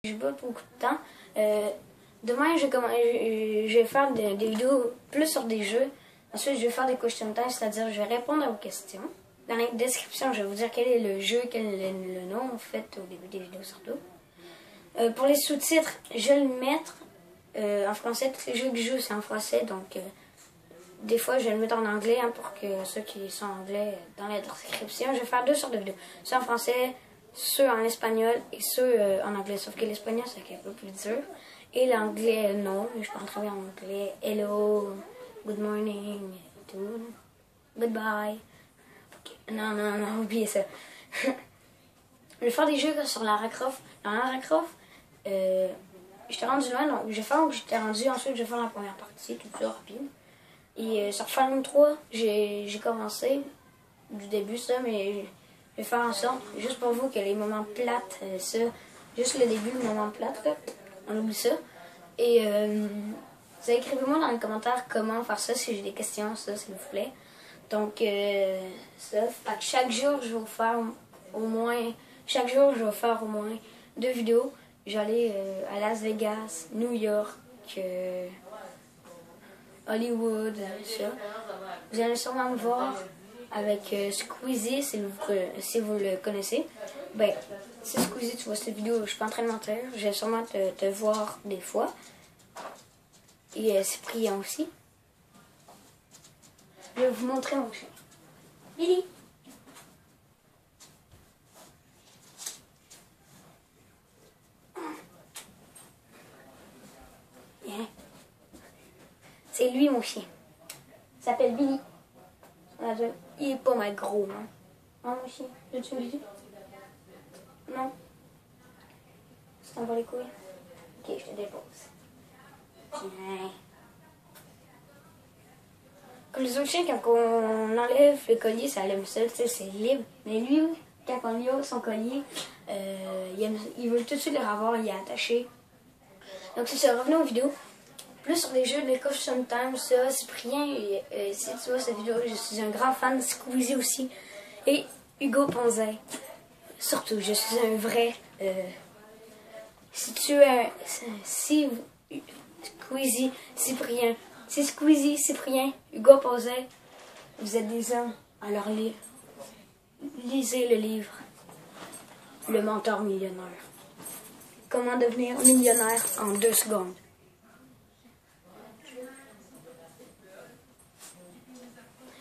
J'ai pas beaucoup de temps. Demain, je vais faire des vidéos plus sur des jeux. Ensuite, je vais faire des question time, c'est-à-dire je vais répondre à vos questions. Dans la description, je vais vous dire quel est le jeu, quel est le nom, en fait, au début des vidéos surtout. Pour les sous-titres, je vais le mettre en français. Tous les jeux que je joue, c'est en français, donc des fois, je vais le mettre en anglais hein, pour que ceux qui sont anglais, dans la description, je vais faire deux sortes de vidéos. Ceux en français, ceux en espagnol et ceux en anglais. Sauf que l'espagnol, c'est un peu plus dur. Et l'anglais, non. Je parle très bien en anglais. Hello, good morning, tout. Goodbye. Okay. Non, oubliez ça. Je vais faire des jeux sur Lara Croft. Dans Lara Croft, j'étais rendu loin, donc je vais faire où j'étais rendu. Ensuite, je vais faire la première partie, tout ça rapide. Et sur Fallout 3, j'ai commencé du début ça, mais je vais faire en sorte, juste pour vous, que les moments plates, ça, juste le début, le moment plate, là, on oublie ça. Et écrivez-moi dans les commentaires comment faire ça, si j'ai des questions, ça, s'il vous plaît. Donc, ça, fait que chaque jour, je vais vous faire au moins, chaque jour, je vais faire au moins 2 vidéos. J'allais à Las Vegas, New York, Hollywood, ça. Vous allez sûrement me voir avec Squeezie, si vous le connaissez. Ben, si Squeezie, tu vois cette vidéo, je suis pas en train de mentir. Je vais sûrement te voir des fois. Et Cyprien aussi. Je vais vous montrer mon chien. Billy. Viens. C'est lui mon chien. Il s'appelle Billy. Il est pas mal gros, non? Hein, mon chien? Veux-tu le dire? Non? Tu t'en vas les couilles? Ok, je te dépose. Tiens. Comme les autres chiens, quand on enlève le collier, ça l'aime seul, tu sais, c'est libre. Mais lui, quand on lui ouvre son collier, il veut tout de suite le revoir, il est attaché. Donc c'est ça, revenons aux vidéos. Plus sur les jeux de Question Time, ça, Cyprien, si tu vois cette vidéo, je suis un grand fan de Squeezie aussi. Et Hugo Ponzin. Surtout, je suis un vrai... Squeezie, Cyprien, si Squeezie, Cyprien, Hugo Ponzin, vous êtes des hommes, alors lisez le livre Le mentor millionnaire. Comment devenir millionnaire en 2 secondes.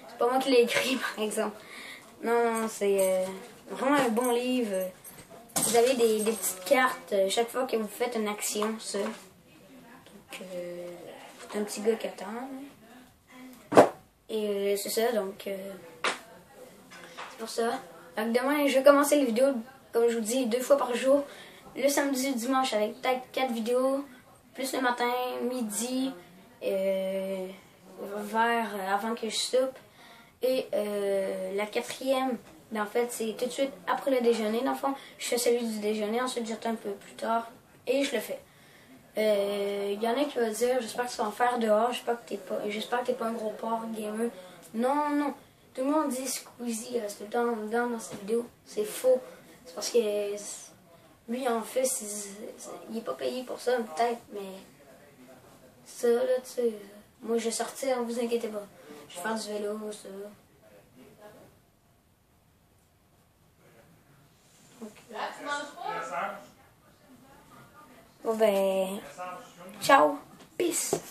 C'est pas moi qui l'ai écrit, par exemple. Non, c'est vraiment un bon livre. Vous avez des petites cartes chaque fois que vous faites une action, ça. Donc, c'est un petit gars qui attend. Et c'est ça, donc, c'est pour ça. Donc, demain, je vais commencer les vidéos, comme je vous dis, 2 fois par jour. Le samedi et le dimanche avec peut-être 4 vidéos. Plus le matin, midi, avant que je soupe. Et la 4e, ben en fait, c'est tout de suite après le déjeuner. Dans le fond, je fais celui du déjeuner, ensuite j'attends un peu plus tard et je le fais. Il y en a qui vont dire, j'espère que tu vas en faire dehors, j'espère que t'es pas un gros porc gamer. Non. Tout le monde dit Squeezie, c'est tout le temps dedans dans cette vidéo. C'est faux. C'est parce que lui, en fait, il est pas payé pour ça, peut-être, mais ça, là, tu sais, moi je vais sortir, ne vous inquiétez pas. Je vais faire du vélo, ça. Bon ben, ciao, peace.